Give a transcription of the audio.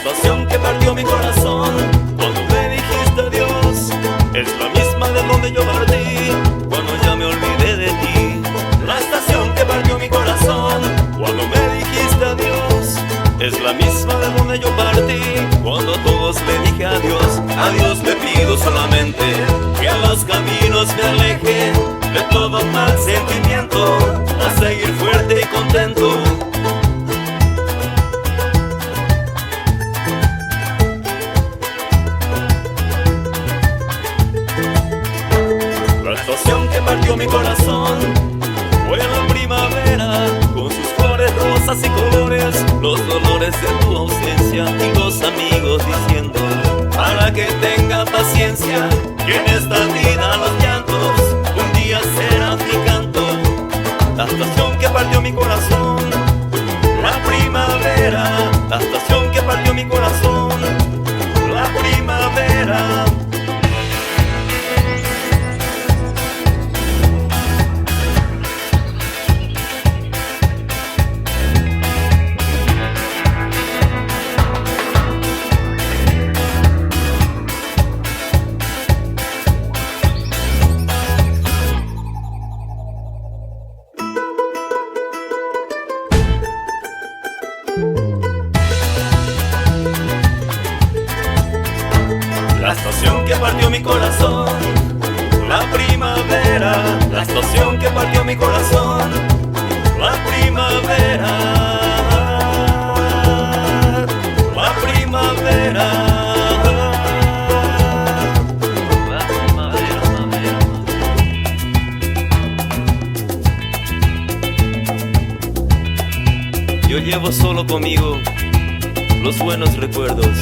estación que partió mi corazón cuando me dijiste adiós es la misma de donde yo partí cuando ya me olvidé de ti. La estación que partió mi corazón cuando me dijiste adiós es la misma de donde yo partí cuando a todos le dije adiós. Adiós le pido solamente que a los caminos me aleje de todo mal sentimiento, a seguir fuerte y contento. La estación que partió mi corazón fue la primavera, con sus flores rosas y colores, los dolores de tu ausencia y los amigos diciendo para que tenga paciencia, que en esta vida los llantos un día serán mi canto. La estación que partió mi corazón, la primavera, la estación que partió mi corazón, la primavera. La estación que partió mi corazón, la primavera, la estación que partió mi corazón, la primavera, la primavera, la primavera. Yo llevo solo conmigo los buenos recuerdos.